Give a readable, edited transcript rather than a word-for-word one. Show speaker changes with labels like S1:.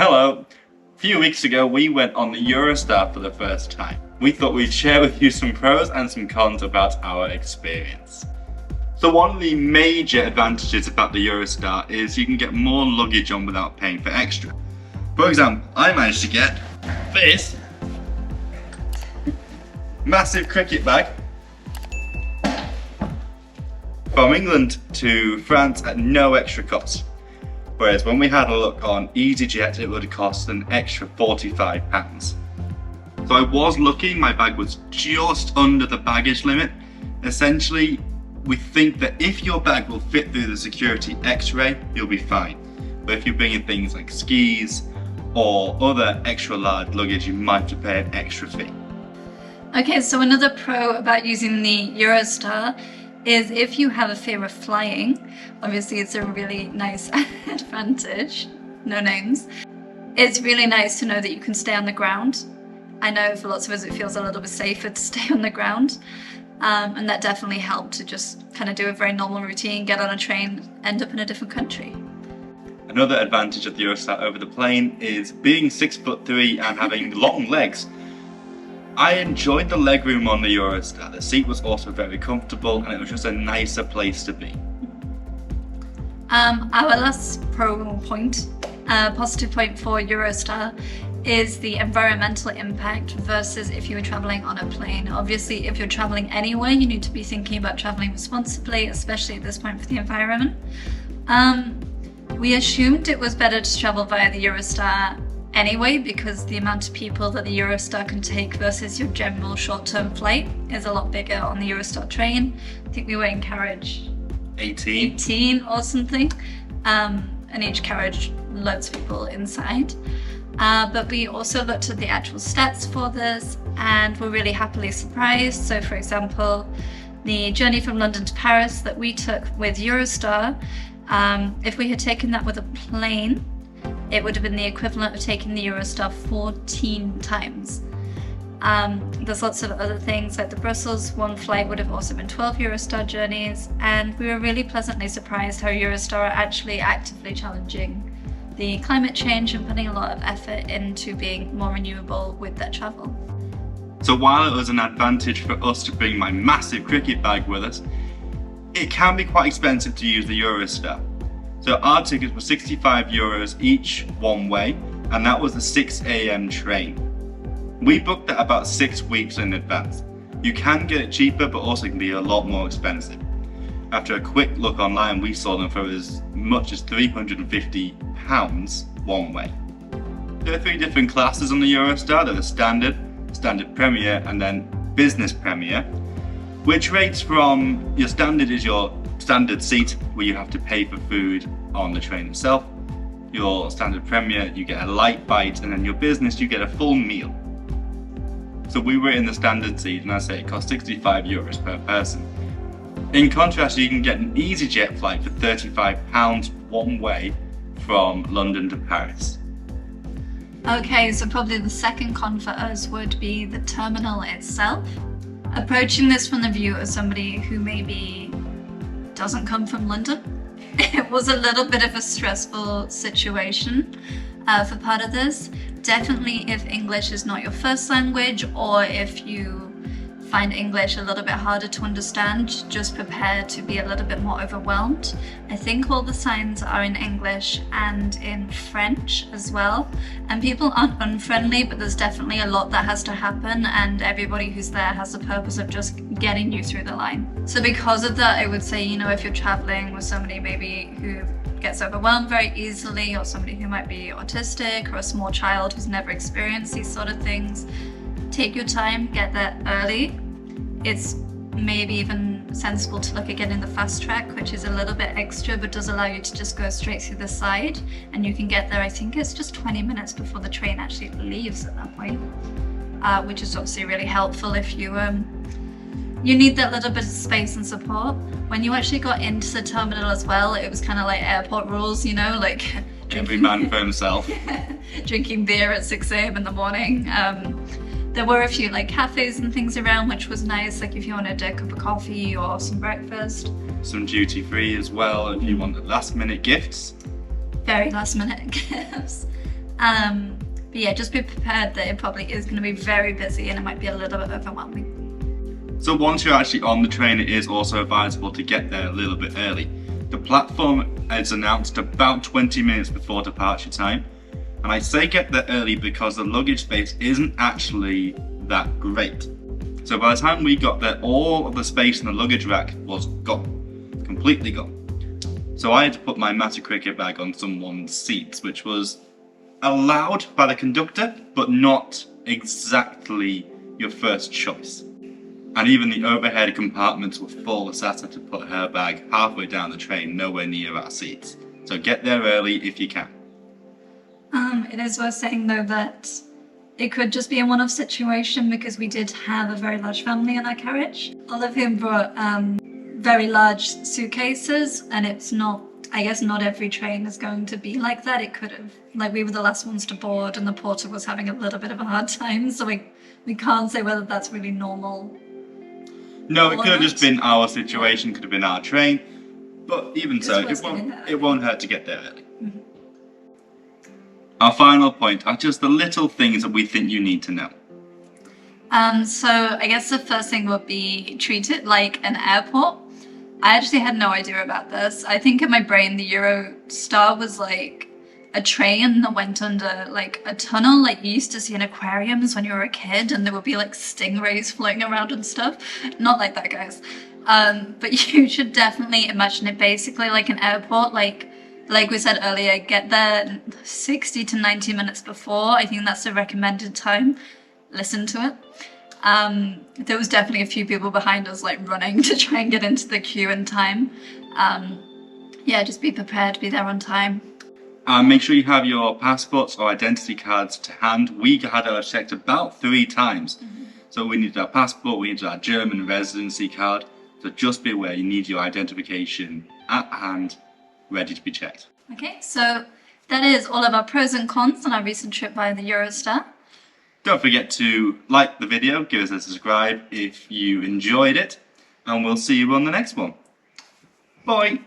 S1: Hello! A few weeks ago we went on the Eurostar for the first time. We thought we'd share with you some pros and some cons about our experience. So one of the major advantages about the Eurostar is you can get more luggage on without paying for extra. For example, I managed to get this massive cricket bag from England to France at no extra cost. Whereas when we had a look on EasyJet, it would have cost an extra £45. So I was lucky, my bag was just under the baggage limit. Essentially, we think that if your bag will fit through the security x-ray, you'll be fine. But if you're bringing things like skis or other extra large luggage, you might have to pay an extra fee.
S2: Okay, so another pro about using the Eurostar is if you have a fear of flying, obviously it's a really nice advantage, no names. It's really nice to know that you can stay on the ground. I know for lots of us it feels a little bit safer to stay on the ground, and that definitely helped to just kind of do a very normal routine, get on a train, end up in a different country.
S1: Another advantage of the Eurostar over the plane is being 6'3" and having long legs. I enjoyed the legroom on the Eurostar. The seat was also very comfortable and it was just a nicer place to be.
S2: Our last positive point for Eurostar is the environmental impact versus if you were traveling on a plane. Obviously, if you're traveling anywhere, you need to be thinking about traveling responsibly, especially at this point for the environment. We assumed it was better to travel via the Eurostar anyway, because the amount of people that the Eurostar can take versus your general short-term flight is a lot bigger on the Eurostar train. I think we were in carriage 18 or something, and each carriage loads of people inside. But we also looked at the actual stats for this and were really happily surprised. So for example, the journey from London to Paris that we took with Eurostar, if we had taken that with a plane, it would have been the equivalent of taking the Eurostar 14 times. There's lots of other things, like the Brussels one flight would have also been 12 Eurostar journeys, and we were really pleasantly surprised how Eurostar are actually actively challenging the climate change and putting a lot of effort into being more renewable with their travel.
S1: So while it was an advantage for us to bring my massive cricket bag with us, it can be quite expensive to use the Eurostar. So our tickets were €65 each one way, and that was the 6 AM train. We booked that about 6 weeks in advance. You can get it cheaper, but also it can be a lot more expensive. After a quick look online, we saw them for as much as £350 one way. There are 3 different classes on the Eurostar. There are standard, standard premier, and then business premier, which rates from your standard is your standard seat where you have to pay for food on the train itself. Your standard premier, you get a light bite, and then your business, you get a full meal. So we were in the standard seat, and I say it cost €65 per person. In contrast, you can get an EasyJet flight for £35 one way from London to Paris.
S2: Okay, so probably the second con for us would be the terminal itself. Approaching this from the view of somebody who maybe doesn't come from London, it was a little bit of a stressful situation for part of this. Definitely if English is not your first language, or if you find English a little bit harder to understand, just prepare to be a little bit more overwhelmed. I think all the signs are in English and in French as well, and people aren't unfriendly, but there's definitely a lot that has to happen, and everybody who's there has the purpose of just getting you through the line. So because of that, I would say, if you're traveling with somebody maybe who gets overwhelmed very easily, or somebody who might be autistic, or a small child who's never experienced these sort of things, take your time, get there early. It's maybe even sensible to look at getting the fast track, which is a little bit extra but does allow you to just go straight through the side, and you can get there, I think it's just 20 minutes before the train actually leaves at that point, which is obviously really helpful if you need that little bit of space and support. When you actually got into the terminal as well, it was kind of like airport rules, like
S1: Every man for himself.
S2: drinking beer at 6 AM in the morning. There were a few cafes and things around, which was nice, if you wanted a cup of coffee or some breakfast.
S1: Some duty free as well if you wanted last minute gifts.
S2: Very last minute gifts. But yeah, just be prepared that it probably is going to be very busy and it might be a little bit overwhelming.
S1: So once you're actually on the train, it is also advisable to get there a little bit early. The platform is announced about 20 minutes before departure time. And I say get there early because the luggage space isn't actually that great. So by the time we got there, all of the space in the luggage rack was gone, completely gone. So I had to put my massive cricket bag on someone's seats, which was allowed by the conductor, but not exactly your first choice. And even the overhead compartments were full, so I had to put her bag halfway down the train, nowhere near our seats. So get there early if you can.
S2: It is worth saying though that it could just be a one-off situation because we did have a very large family in our carriage, all of whom brought very large suitcases, and it's not, I guess not every train is going to be like that. It could have, like we were the last ones to board and the porter was having a little bit of a hard time, so we can't say whether that's really normal.
S1: No, it could have just been our situation, could have been our train, but even so, it won't hurt to get there early.
S2: Mm-hmm.
S1: Our final point are just the little things that we think you need to know.
S2: So I guess the first thing would be treat it like an airport. I actually had no idea about this. I think in my brain the Eurostar was like a train that went under like a tunnel, like you used to see in aquariums when you were a kid, and there would be like stingrays floating around and stuff. Not like that, guys. But you should definitely imagine it basically like an airport, like we said earlier, get there 60 to 90 minutes before. I think that's the recommended time. Listen to it. There was definitely a few people behind us like running to try and get into the queue in time. Yeah, just be prepared, be there on time.
S1: Make sure you have your passports or identity cards to hand. We had ours checked about 3 times. Mm-hmm. So we needed our passport, we needed our German residency card. So just be aware you need your identification at hand, ready to be checked.
S2: Okay, so that is all of our pros and cons on our recent trip via the Eurostar.
S1: Don't forget to like the video, give us a subscribe if you enjoyed it, and we'll see you on the next one. Bye!